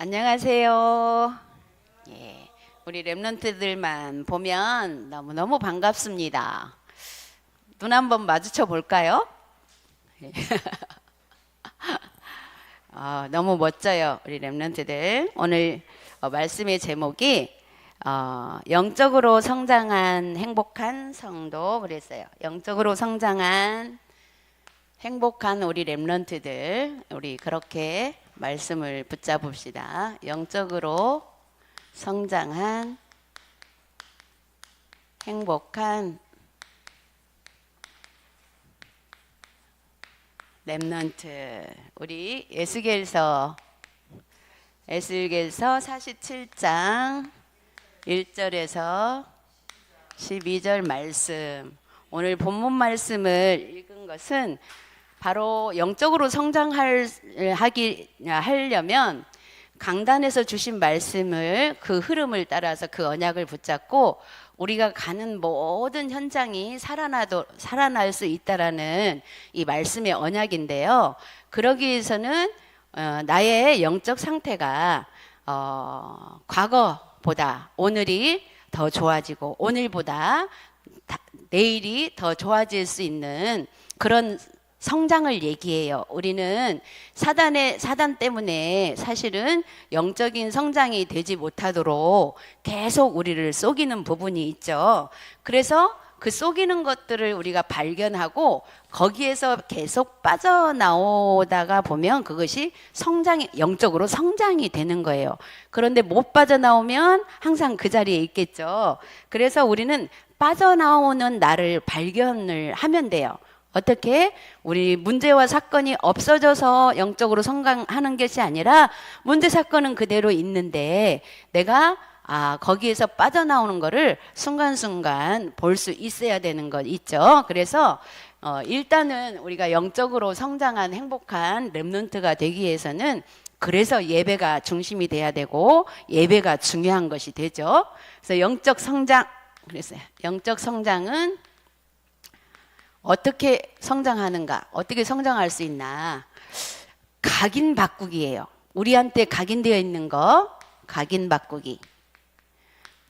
안녕하세요. 예, 우리 랩런트들만 보면 너무너무 반갑습니다. 눈 한번 마주쳐 볼까요? 예. 너무 멋져요, 우리 랩런트들. 오늘 말씀의 제목이 영적으로 성장한 행복한 성도 그랬어요. 영적으로 성장한 행복한 우리 랩런트들, 우리 그렇게 말씀을 붙잡읍시다. 영적으로 성장한 행복한 랩런트. 우리 에스겔서 47장 1절에서 12절 말씀. 오늘 본문 말씀을 읽은 것은 바로 영적으로 하려면 강단에서 주신 말씀을 그 흐름을 따라서 그 언약을 붙잡고 우리가 가는 모든 현장이 살아날 수 있다라는 이 말씀의 언약인데요. 그러기 위해서는 나의 영적 상태가 과거보다 오늘이 더 좋아지고 오늘보다 내일이 더 좋아질 수 있는 그런 성장을 얘기해요. 우리는 사단 때문에 사실은 영적인 성장이 되지 못하도록 계속 우리를 속이는 부분이 있죠. 그래서 그 속이는 것들을 우리가 발견하고 거기에서 계속 빠져나오다가 보면 그것이 영적으로 성장이 되는 거예요. 그런데 못 빠져나오면 항상 그 자리에 있겠죠. 그래서 우리는 빠져나오는 나를 발견을 하면 돼요. 어떻게? 우리 문제와 사건이 없어져서 영적으로 성장하는 것이 아니라 문제 사건은 그대로 있는데 내가 거기에서 빠져나오는 거를 순간순간 볼 수 있어야 되는 것 있죠. 그래서 일단은 우리가 영적으로 성장한 행복한 랩런트가 되기 위해서는 그래서 예배가 중심이 돼야 되고 예배가 중요한 것이 되죠. 그래서 영적 성장은 어떻게 성장하는가? 어떻게 성장할 수 있나? 각인 바꾸기예요. 우리한테 각인되어 있는 거, 각인 바꾸기.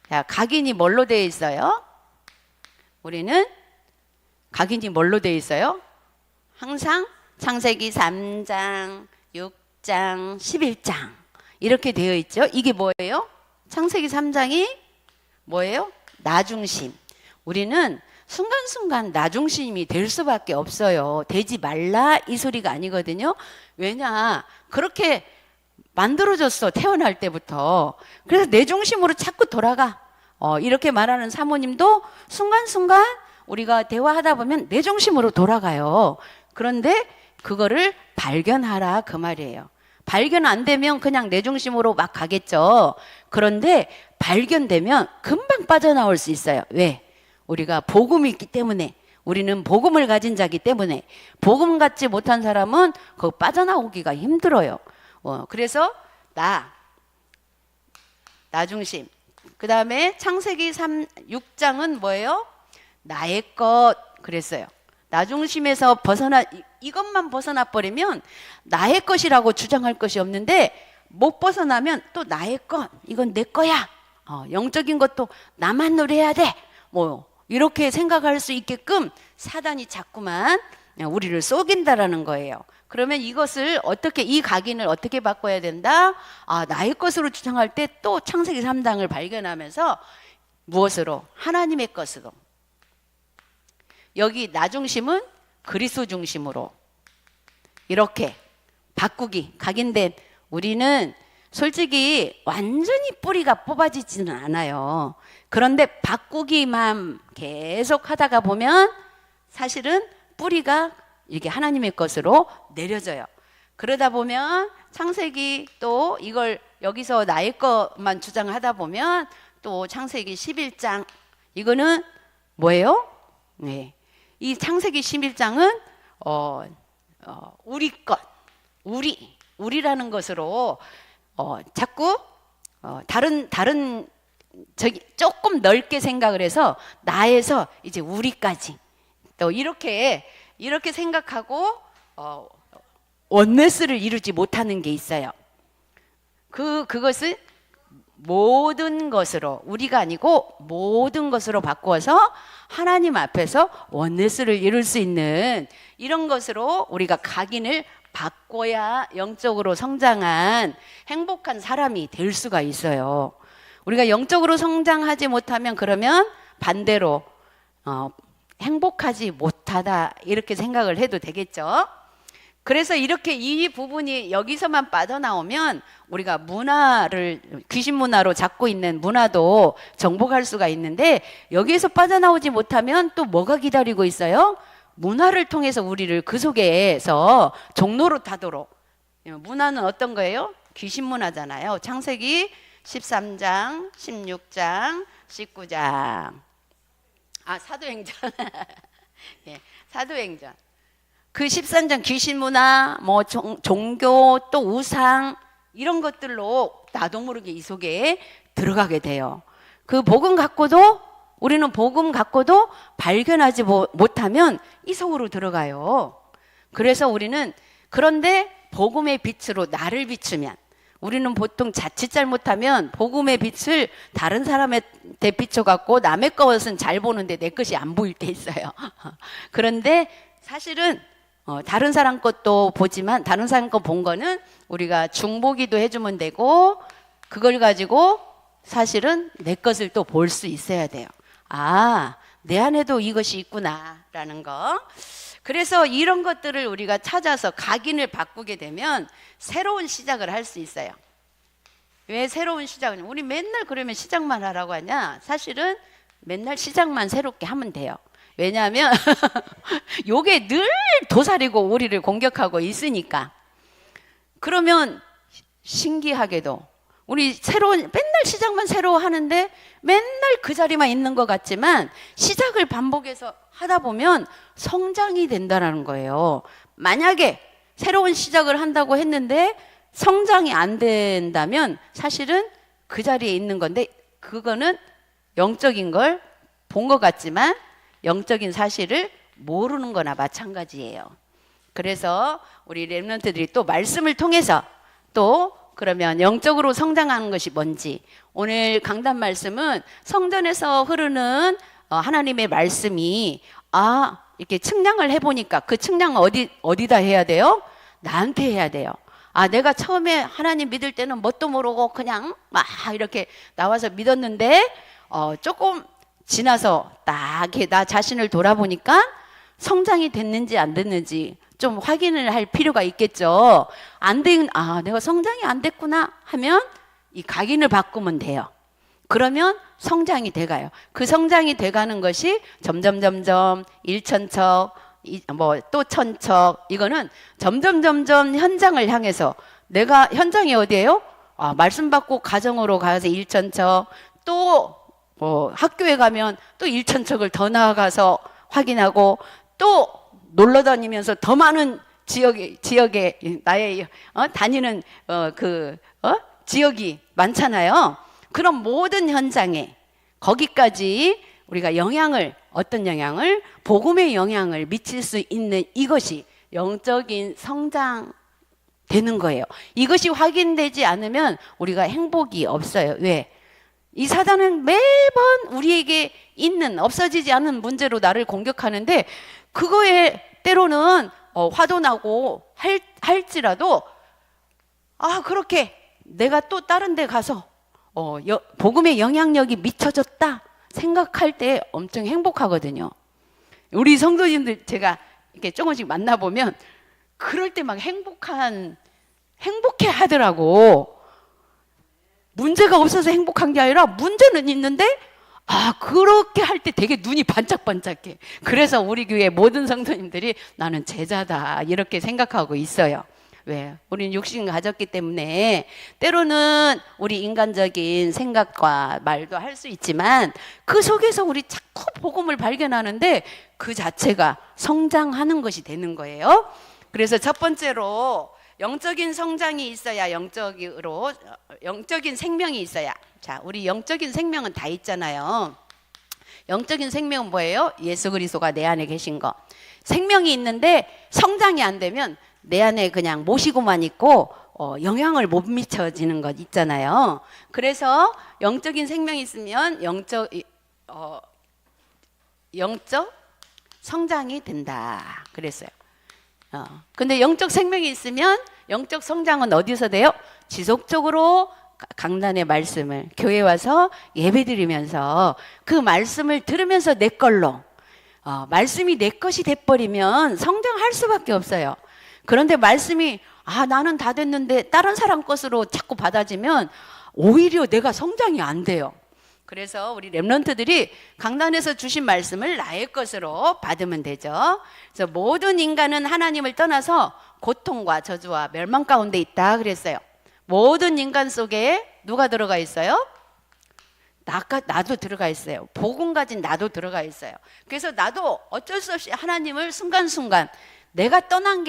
자, 각인이 뭘로 되어 있어요? 우리는 각인이 뭘로 되어 있어요? 항상 창세기 3장, 6장, 11장 이렇게 되어 있죠. 이게 뭐예요? 창세기 3장이 뭐예요? 나 중심. 우리는 순간순간 나 중심이 될 수밖에 없어요. 되지 말라 이 소리가 아니거든요. 왜냐? 그렇게 만들어졌어. 태어날 때부터. 그래서 내 중심으로 자꾸 돌아가. 이렇게 말하는 사모님도 순간순간 우리가 대화하다 보면 내 중심으로 돌아가요. 그런데 그거를 발견하라 그 말이에요. 발견 안 되면 그냥 내 중심으로 막 가겠죠. 그런데 발견되면 금방 빠져나올 수 있어요. 왜? 우리가 복음이 있기 때문에, 우리는 복음을 가진 자기 때문에, 복음 갖지 못한 사람은 그 빠져나오기가 힘들어요. 그래서 나 중심. 그 다음에 창세기 6장은 뭐예요? 나의 것 그랬어요. 나 중심에서 이것만 벗어나 버리면 나의 것이라고 주장할 것이 없는데 못 벗어나면 또 나의 것, 이건 내 거야. 영적인 것도 나만 노래해야 돼. 이렇게 생각할 수 있게끔 사단이 자꾸만 우리를 속인다라는 거예요. 그러면 이 각인을 어떻게 바꿔야 된다? 나의 것으로 주장할 때 또 창세기 3장을 발견하면서 무엇으로? 하나님의 것으로. 여기 나 중심은 그리스도 중심으로 이렇게 바꾸기, 각인된 우리는 솔직히 완전히 뿌리가 뽑아지지는 않아요. 그런데 바꾸기만 계속 하다가 보면 사실은 뿌리가 이렇게 하나님의 것으로 내려져요. 그러다 보면 창세기 또 이걸 여기서 나의 것만 주장하다 보면 또 창세기 11장 이거는 뭐예요? 네. 이 창세기 11장은 우리 것, 우리라는 것으로 자꾸 다른 조금 넓게 생각을 해서 나에서 이제 우리까지 또 이렇게 생각하고 원네스를 이루지 못하는 게 있어요. 그것은 모든 것으로, 우리가 아니고 모든 것으로 바꾸어서 하나님 앞에서 원네스를 이룰 수 있는 이런 것으로 우리가 각인을 바꿔야 영적으로 성장한 행복한 사람이 될 수가 있어요. 우리가 영적으로 성장하지 못하면 그러면 반대로 행복하지 못하다 이렇게 생각을 해도 되겠죠. 그래서 이렇게 이 부분이 여기서만 빠져나오면 우리가 문화를 귀신 문화로 잡고 있는 문화도 정복할 수가 있는데, 여기에서 빠져나오지 못하면 또 뭐가 기다리고 있어요? 문화를 통해서 우리를 그 속에서 종로로 타도록. 문화는 어떤 거예요? 귀신 문화잖아요. 창세기 13장, 16장, 19장. 사도행전. 예, 사도행전. 그 13장 귀신 문화, 뭐 종교, 또 우상 이런 것들로 나도 모르게 이 속에 들어가게 돼요. 그 복음 갖고도, 우리는 복음 갖고도 발견하지 못하면 이 속으로 들어가요. 그래서 우리는, 그런데 복음의 빛으로 나를 비추면, 우리는 보통 자칫 잘못하면 복음의 빛을 다른 사람한테 비춰갖고 남의 것은 잘 보는데 내 것이 안 보일 때 있어요. 그런데 사실은 다른 사람 것도 보지만 다른 사람 거 본 거는 우리가 중보기도 해주면 되고, 그걸 가지고 사실은 내 것을 또 볼 수 있어야 돼요. 내 안에도 이것이 있구나라는 거. 그래서 이런 것들을 우리가 찾아서 각인을 바꾸게 되면 새로운 시작을 할 수 있어요. 왜 새로운 시작을? 우리 맨날 그러면 시작만 하라고 하냐? 사실은 맨날 시작만 새롭게 하면 돼요. 왜냐하면 요게 늘 도사리고 우리를 공격하고 있으니까. 그러면 신기하게도 우리 맨날 시작만 새로 하는데 맨날 그 자리만 있는 것 같지만 시작을 반복해서 하다 보면 성장이 된다는 거예요. 만약에 새로운 시작을 한다고 했는데 성장이 안 된다면 사실은 그 자리에 있는 건데, 그거는 영적인 걸 본 것 같지만 영적인 사실을 모르는 거나 마찬가지예요. 그래서 우리 렘넌트들이 또 말씀을 통해서 또 그러면 영적으로 성장하는 것이 뭔지, 오늘 강단 말씀은 성전에서 흐르는 하나님의 말씀이 이렇게 측량을 해보니까 그 측량은 어디다 해야 돼요? 나한테 해야 돼요. 내가 처음에 하나님 믿을 때는 뭣도 모르고 그냥 막 이렇게 나와서 믿었는데 조금 지나서 딱 나 자신을 돌아보니까 성장이 됐는지 안 됐는지 좀 확인을 할 필요가 있겠죠. 내가 성장이 안 됐구나 하면 이 각인을 바꾸면 돼요. 그러면 성장이 돼가요. 그 성장이 돼가는 것이 점점 1,000척, 또 1,000척, 이거는 점점 현장을 향해서, 내가 현장이 어디예요? 말씀 받고 가정으로 가서 1,000척, 또 학교에 가면 또 1,000척을 더 나아가서 확인하고, 또 놀러 다니면서 더 많은 지역에 나의 다니는 지역이 많잖아요. 그럼 모든 현장에 거기까지 우리가 어떤 영향을, 복음의 영향을 미칠 수 있는 이것이 영적인 성장 되는 거예요. 이것이 확인되지 않으면 우리가 행복이 없어요. 왜? 이 사단은 매번 우리에게 있는 없어지지 않은 문제로 나를 공격하는데, 그거에 때로는 화도 나고 할지라도 그렇게 내가 또 다른 데 가서 복음의 영향력이 미쳐졌다 생각할 때 엄청 행복하거든요. 우리 성도님들 제가 이렇게 조금씩 만나보면 그럴 때 막 행복해 하더라고. 문제가 없어서 행복한 게 아니라 문제는 있는데 그렇게 할 때 되게 눈이 반짝반짝해. 그래서 우리 교회 모든 성도님들이 나는 제자다 이렇게 생각하고 있어요. 왜? 우리는 육신을 가졌기 때문에 때로는 우리 인간적인 생각과 말도 할 수 있지만 그 속에서 우리 자꾸 복음을 발견하는데 그 자체가 성장하는 것이 되는 거예요. 그래서 첫 번째로 영적인 성장이 있어야 영적인 생명이 있어야. 자, 우리 영적인 생명은 다 있잖아요. 영적인 생명은 뭐예요? 예수 그리스도가 내 안에 계신 거. 생명이 있는데 성장이 안 되면 내 안에 그냥 모시고만 있고 영향을 못 미쳐지는 것 있잖아요. 그래서 영적인 생명이 있으면 영적 성장이 된다 그랬어요. 근데 영적 생명이 있으면 영적 성장은 어디서 돼요? 지속적으로 강단의 말씀을 교회 와서 예배드리면서 그 말씀을 들으면서 내 걸로 말씀이 내 것이 돼버리면 성장할 수밖에 없어요. 그런데 말씀이 나는 다 됐는데 다른 사람 것으로 자꾸 받아지면 오히려 내가 성장이 안 돼요. 그래서 우리 렘넌트들이 강단에서 주신 말씀을 나의 것으로 받으면 되죠. 그래서 모든 인간은 하나님을 떠나서 고통과 저주와 멸망 가운데 있다 그랬어요. 모든 인간 속에 누가 들어가 있어요? 나도 들어가 있어요. 복음 가진 나도 들어가 있어요. 그래서 나도 어쩔 수 없이 하나님을 순간순간 내가 떠난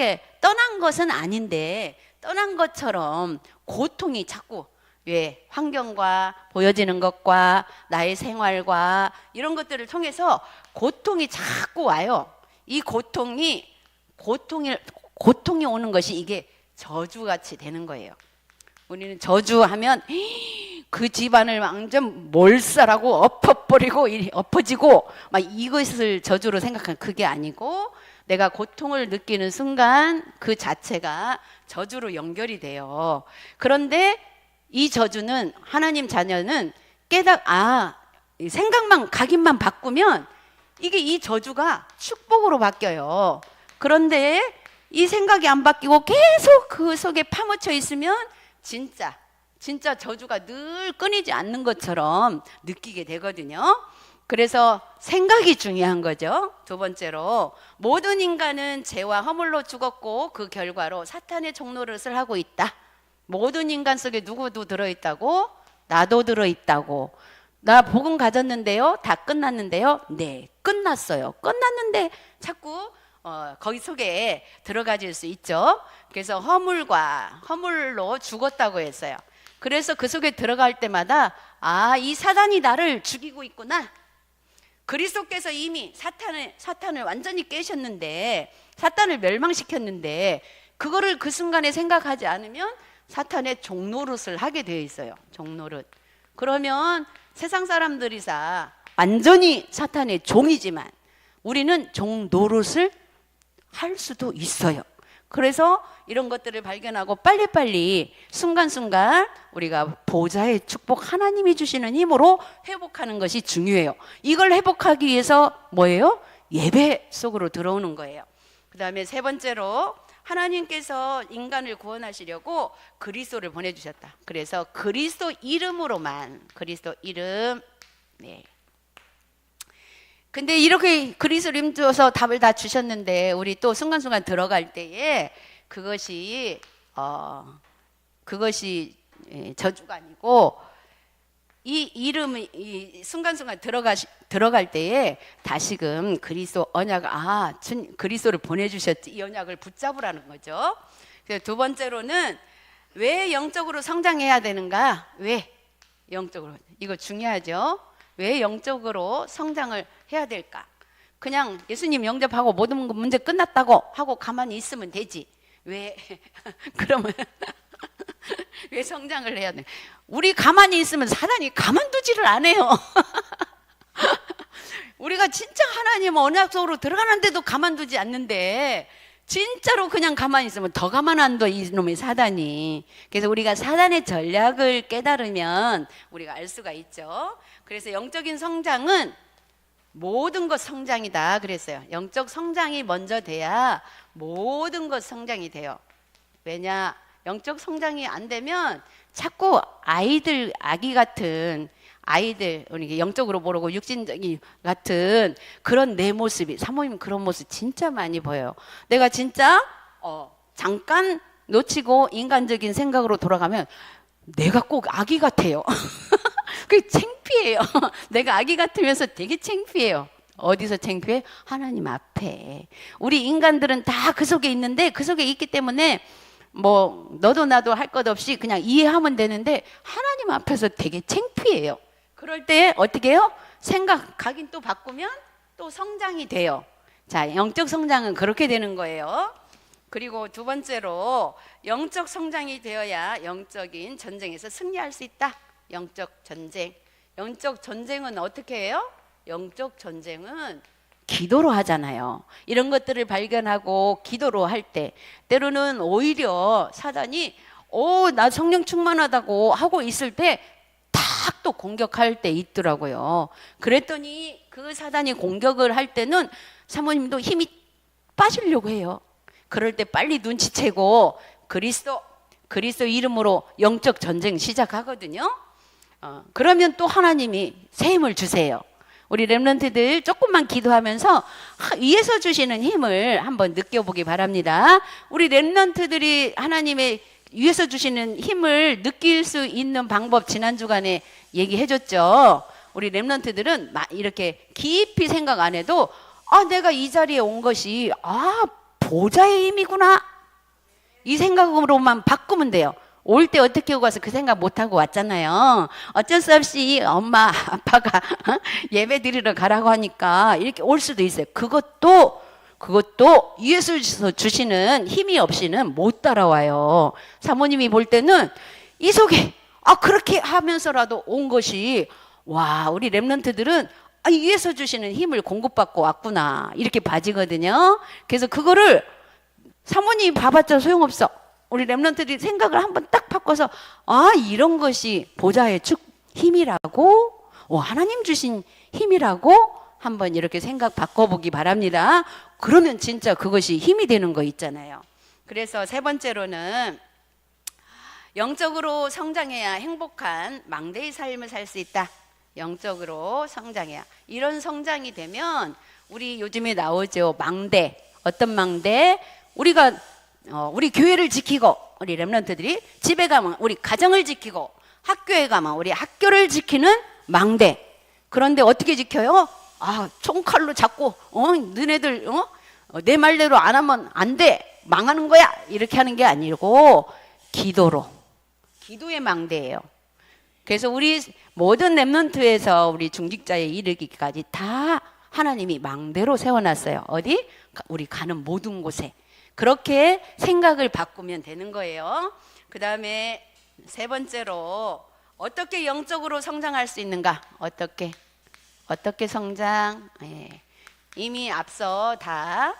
것은 아닌데 떠난 것처럼 고통이 자꾸 환경과 보여지는 것과 나의 생활과 이런 것들을 통해서 고통이 자꾸 와요. 이 고통이 오는 것이 이게 저주같이 되는 거예요. 우리는 저주하면 그 집안을 완전 몰살하고 엎어버리고 엎어지고 막 이것을 저주로 생각하는 그게 아니고 내가 고통을 느끼는 순간 그 자체가 저주로 연결이 돼요. 그런데 이 저주는 하나님 자녀는 생각만 각인만 바꾸면 이 저주가 축복으로 바뀌어요. 그런데 이 생각이 안 바뀌고 계속 그 속에 파묻혀 있으면 진짜 저주가 늘 끊이지 않는 것처럼 느끼게 되거든요. 그래서 생각이 중요한 거죠. 두 번째로 모든 인간은 죄와 허물로 죽었고 그 결과로 사탄의 종노릇을 하고 있다. 모든 인간 속에 누구도 들어있다고? 나도 들어있다고. 나 복음 가졌는데요? 다 끝났는데요? 네, 끝났어요. 끝났는데 자꾸 거기 속에 들어가질 수 있죠. 그래서 허물로 죽었다고 했어요. 그래서 그 속에 들어갈 때마다 이 사단이 나를 죽이고 있구나. 그리스도께서 이미 사탄을 완전히 깨셨는데, 사탄을 멸망시켰는데 그거를 그 순간에 생각하지 않으면 사탄의 종노릇을 하게 되어 있어요. 종노릇. 그러면 세상 사람들이 완전히 사탄의 종이지만 우리는 종노릇을 할 수도 있어요. 그래서 이런 것들을 발견하고 빨리빨리 순간순간 우리가 보좌의 축복 하나님이 주시는 힘으로 회복하는 것이 중요해요. 이걸 회복하기 위해서 뭐예요? 예배 속으로 들어오는 거예요. 그 다음에 세 번째로 하나님께서 인간을 구원하시려고 그리스도를 보내주셨다. 그래서 그리스도 이름으로만, 그리스도 이름. 네. 근데 이렇게 그리스도 이름 줘서 답을 다 주셨는데 우리 또 순간순간 들어갈 때에 그것이 저주가 아니고 이 이름이 순간순간 들어갈 때에 다시금 그리스도 언약, 그리스도를 보내주셨지, 이 언약을 붙잡으라는 거죠. 그래서 두 번째로는 왜 영적으로 성장해야 되는가? 왜 영적으로? 이거 중요하죠. 왜 영적으로 성장을 해야 될까? 그냥 예수님 영접하고 모든 문제 끝났다고 하고 가만히 있으면 되지. 왜? 그러면 왜 성장을 해야 돼? 우리 가만히 있으면 사단이 가만두지를 않아요. 우리가 진짜 하나님 언약 속으로 들어가는데도 가만두지 않는데 진짜로 그냥 가만히 있으면 더 가만 안 둬, 이놈의 사단이. 그래서 우리가 사단의 전략을 깨달으면 우리가 알 수가 있죠. 그래서 영적인 성장은 모든 것 성장이다 그랬어요. 영적 성장이 먼저 돼야 모든 것 성장이 돼요. 왜냐? 영적 성장이 안 되면 자꾸 아기 같은 아이들, 영적으로 모르고 육신적인 같은 그런 내 모습이, 사모님 그런 모습 진짜 많이 보여요. 내가 진짜 잠깐 놓치고 인간적인 생각으로 돌아가면 내가 꼭 아기 같아요. 그게 창피해요. 내가 아기 같으면서 되게 창피해요. 어디서 창피해? 하나님 앞에. 우리 인간들은 다 그 속에 있는데 그 속에 있기 때문에 뭐 너도 나도 할 것 없이 그냥 이해하면 되는데 하나님 앞에서 되게 창피해요. 그럴 때 어떻게 해요? 각인 또 바꾸면 또 성장이 돼요. 자, 영적 성장은 그렇게 되는 거예요. 그리고 두 번째로 영적 성장이 되어야 영적인 전쟁에서 승리할 수 있다. 영적 전쟁. 영적 전쟁은 어떻게 해요? 영적 전쟁은 기도로 하잖아요. 이런 것들을 발견하고 기도로 할 때 때로는 오히려 사단이 나 성령 충만하다고 하고 있을 때 탁 또 공격할 때 있더라고요. 그랬더니 그 사단이 공격을 할 때는 사모님도 힘이 빠지려고 해요. 그럴 때 빨리 눈치채고 그리스도 이름으로 영적 전쟁 시작하거든요. 그러면 또 하나님이 새 힘을 주세요. 우리 렘넌트들 조금만 기도하면서 위에서 주시는 힘을 한번 느껴보기 바랍니다. 우리 렘넌트들이 하나님의 위에서 주시는 힘을 느낄 수 있는 방법 지난 주간에 얘기해줬죠. 우리 렘넌트들은 이렇게 깊이 생각 안 해도 내가 이 자리에 온 것이 보좌의 힘이구나 이 생각으로만 바꾸면 돼요. 올 때 어떻게 오고 와서 그 생각 못하고 왔잖아요. 어쩔 수 없이 엄마 아빠가 예배 드리러 가라고 하니까 이렇게 올 수도 있어요. 그것도 위에서 주시는 힘이 없이는 못 따라와요. 사모님이 볼 때는 이 속에 그렇게 하면서라도 온 것이 우리 렘넌트들은 위에서 주시는 힘을 공급받고 왔구나 이렇게 봐지거든요. 그래서 그거를 사모님이 봐봤자 소용없어. 우리 렘넌트들이 생각을 한번 딱 바꿔서 이런 것이 보좌의 힘이라고 하나님 주신 힘이라고 한번 이렇게 생각 바꿔보기 바랍니다. 그러면 진짜 그것이 힘이 되는 거 있잖아요. 그래서 세 번째로는 영적으로 성장해야 행복한 망대의 삶을 살 수 있다. 영적으로 성장해야. 이런 성장이 되면 우리 요즘에 나오죠. 망대. 어떤 망대? 우리가 우리 교회를 지키고 우리 렘넌트들이 집에 가면 우리 가정을 지키고 학교에 가면 우리 학교를 지키는 망대. 그런데 어떻게 지켜요? 총칼로 잡고 너네들 내 말대로 안 하면 안 돼. 망하는 거야. 이렇게 하는 게 아니고 기도의 망대예요. 그래서 우리 모든 렘넌트에서 우리 중직자에 이르기까지 다 하나님이 망대로 세워놨어요. 어디? 우리 가는 모든 곳에. 그렇게 생각을 바꾸면 되는 거예요. 그 다음에 세 번째로 어떻게 영적으로 성장할 수 있는가? 어떻게 성장? 이미 앞서 다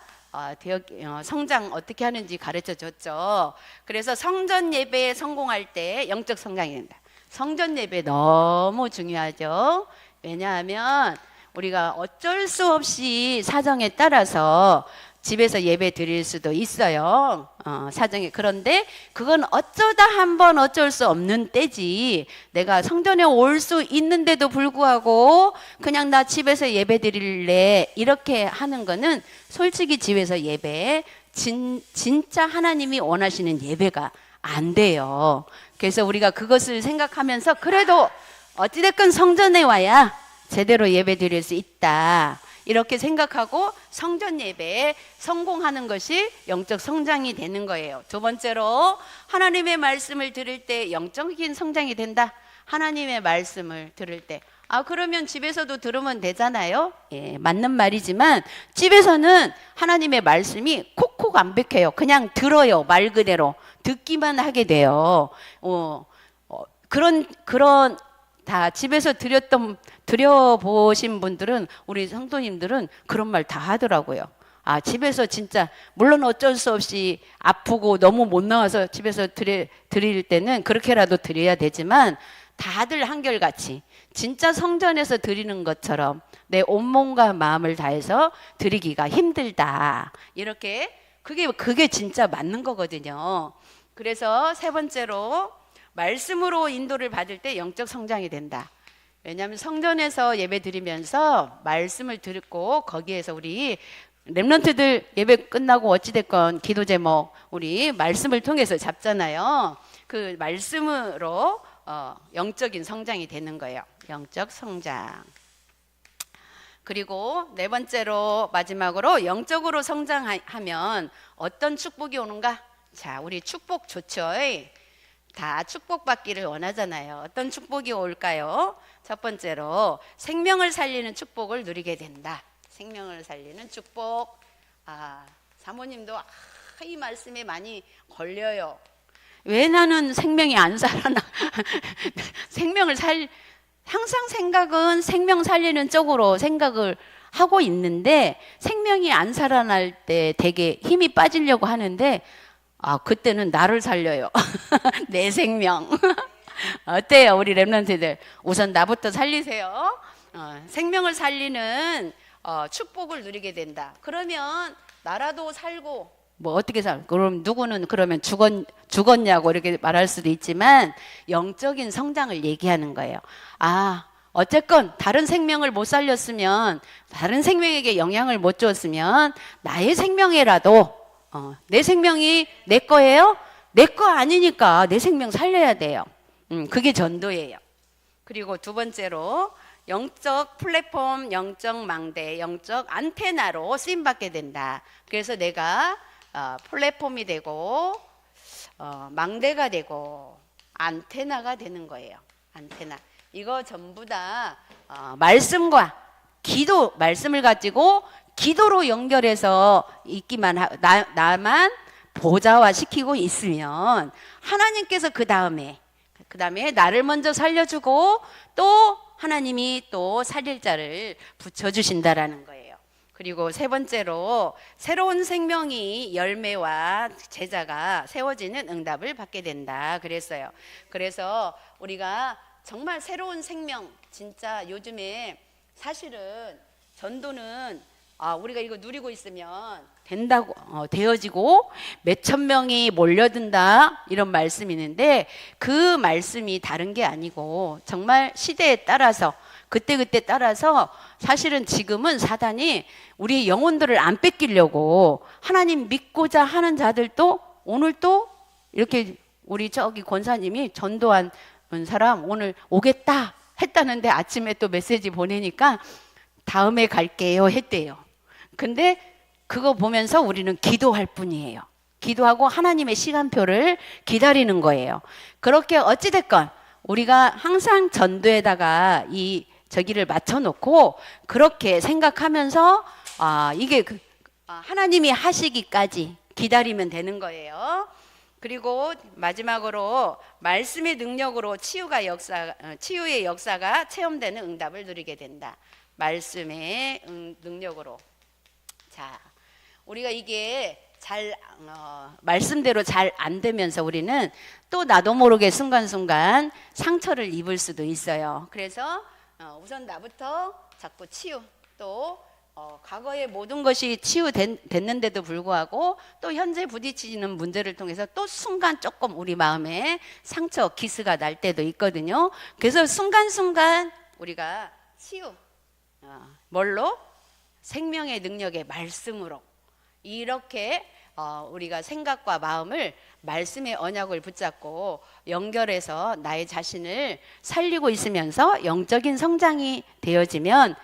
성장 어떻게 하는지 가르쳐 줬죠. 그래서 성전 예배에 성공할 때 영적 성장이 된다. 성전 예배 너무 중요하죠. 왜냐하면 우리가 어쩔 수 없이 사정에 따라서 집에서 예배 드릴 수도 있어요. 사정에. 그런데 그건 어쩌다 한번 어쩔 수 없는 때지. 내가 성전에 올 수 있는데도 불구하고 그냥 나 집에서 예배 드릴래 이렇게 하는 거는 솔직히 집에서 예배 진짜 하나님이 원하시는 예배가 안 돼요. 그래서 우리가 그것을 생각하면서 그래도 어찌됐건 성전에 와야 제대로 예배 드릴 수 있다. 이렇게 생각하고 성전 예배에 성공하는 것이 영적 성장이 되는 거예요. 두 번째로 하나님의 말씀을 들을 때 영적인 성장이 된다. 하나님의 말씀을 들을 때 그러면 집에서도 들으면 되잖아요. 맞는 말이지만 집에서는 하나님의 말씀이 콕콕 안 박혀요. 그냥 들어요. 말 그대로 듣기만 하게 돼요. 그런 다 집에서 드려보신 분들은 우리 성도님들은 그런 말 다 하더라고요. 집에서 진짜 물론 어쩔 수 없이 아프고 너무 못 나와서 집에서 드릴 때는 그렇게라도 드려야 되지만 다들 한결같이 진짜 성전에서 드리는 것처럼 내 온몸과 마음을 다해서 드리기가 힘들다. 이렇게 그게 진짜 맞는 거거든요. 그래서 세 번째로 말씀으로 인도를 받을 때 영적 성장이 된다. 왜냐하면 성전에서 예배 드리면서 말씀을 듣고 거기에서 우리 렘넌트들 예배 끝나고 어찌됐건 기도 제목 우리 말씀을 통해서 잡잖아요. 그 말씀으로 영적인 성장이 되는 거예요. 영적 성장. 그리고 네 번째로 마지막으로 영적으로 성장하면 어떤 축복이 오는가? 자, 우리 축복 좋죠. 다 축복받기를 원하잖아요. 어떤 축복이 올까요? 첫 번째로 생명을 살리는 축복을 누리게 된다. 생명을 살리는 축복. 사모님도 이 말씀에 많이 걸려요. 왜 나는 생명이 안 살아나? 항상 생각은 생명 살리는 쪽으로 생각을 하고 있는데 생명이 안 살아날 때 되게 힘이 빠지려고 하는데 그때는 나를 살려요. 내 생명. 어때요, 우리 랩런트들? 우선 나부터 살리세요. 생명을 살리는 축복을 누리게 된다. 그러면 나라도 살고 뭐 어떻게 그럼 누구는 그러면 죽었냐고 이렇게 말할 수도 있지만 영적인 성장을 얘기하는 거예요. 어쨌건 다른 생명을 못 살렸으면, 다른 생명에게 영향을 못 줬으면 나의 생명이라도 내 생명이 내 거예요? 내 거 아니니까 내 생명 살려야 돼요. 그게 전도예요. 그리고 두 번째로 영적 플랫폼, 영적 망대, 영적 안테나로 쓰임받게 된다. 그래서 내가 플랫폼이 되고 망대가 되고 안테나가 되는 거예요. 안테나. 이거 전부 다 말씀과 기도, 말씀을 가지고 기도로 연결해서 있기만 나만 보좌화 시키고 있으면 하나님께서 그 다음에 나를 먼저 살려주고 또 하나님이 또 살릴 자를 붙여주신다라는 거예요. 그리고 세 번째로 새로운 생명이 열매와 제자가 세워지는 응답을 받게 된다 그랬어요. 그래서 우리가 정말 새로운 생명, 진짜 요즘에 사실은 전도는 우리가 이거 누리고 있으면 된다고 되어지고 몇천 명이 몰려든다 이런 말씀이 있는데 그 말씀이 다른 게 아니고 정말 시대에 따라서 그때 따라서 사실은 지금은 사단이 우리 영혼들을 안 뺏기려고 하나님 믿고자 하는 자들도 오늘 또 이렇게 우리 저기 권사님이 전도한 사람 오늘 오겠다 했다는데 아침에 또 메시지 보내니까 다음에 갈게요 했대요. 근데 그거 보면서 우리는 기도할 뿐이에요. 기도하고 하나님의 시간표를 기다리는 거예요. 그렇게 어찌됐건 우리가 항상 전도에다가 저기를 맞춰놓고 그렇게 생각하면서 이게 하나님이 하시기까지 기다리면 되는 거예요. 그리고 마지막으로 말씀의 능력으로 치유의 역사가 체험되는 응답을 누리게 된다. 말씀의 능력으로. 자, 우리가 이게 말씀대로 잘 안 되면서 우리는 또 나도 모르게 순간순간 상처를 입을 수도 있어요. 그래서 우선 나부터 자꾸 또 과거의 모든 것이 치유됐는데도 불구하고 또 현재 부딪히는 문제를 통해서 또 순간 조금 우리 마음에 상처, 기스가 날 때도 있거든요. 그래서 순간순간 우리가 뭘로? 생명의 능력의 말씀으로 이렇게 우리가 생각과 마음을 말씀의 언약을 붙잡고 연결해서 나의 자신을 살리고 있으면서 영적인 성장이 되어지면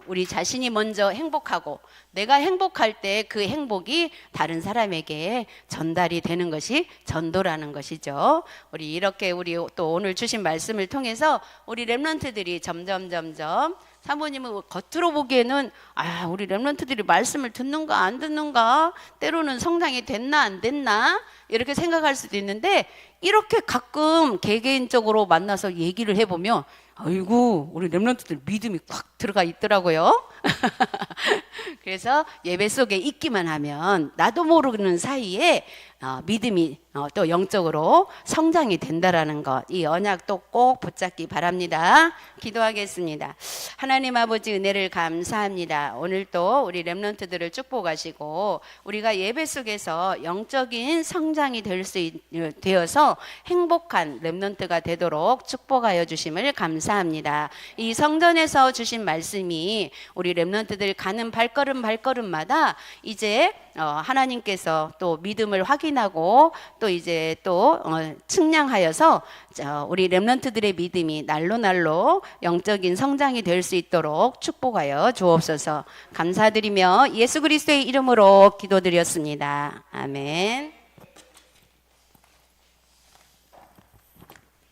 우리 자신이 먼저 행복하고 내가 행복할 때 그 행복이 다른 사람에게 전달이 되는 것이 전도라는 것이죠. 우리 또 오늘 주신 말씀을 통해서 우리 랩런트들이 점점 사모님은 겉으로 보기에는 우리 랩런트들이 말씀을 듣는가 안 듣는가, 때로는 성장이 됐나 안 됐나 이렇게 생각할 수도 있는데 이렇게 가끔 개개인적으로 만나서 얘기를 해보면 아이고 우리 랩런트들 믿음이 꽉 들어가 있더라고요. 그래서 예배 속에 있기만 하면 나도 모르는 사이에 믿음이 또 영적으로 성장이 된다라는 것, 이 언약도 꼭 붙잡기 바랍니다. 기도하겠습니다. 하나님 아버지 은혜를 감사합니다. 오늘 또 우리 랩런트들을 축복하시고 우리가 예배 속에서 영적인 성장이 되어서 행복한 랩런트가 되도록 축복하여 주심을 감사합니다. 이 성전에서 주신 말씀이 우리 랩런트들 가는 발걸음마다 이제 하나님께서 또 믿음을 확인하고 또 이제 또 측량하여서 우리 렘넌트들의 믿음이 날로 영적인 성장이 될 수 있도록 축복하여 주옵소서. 감사드리며 예수 그리스도의 이름으로 기도드렸습니다. 아멘.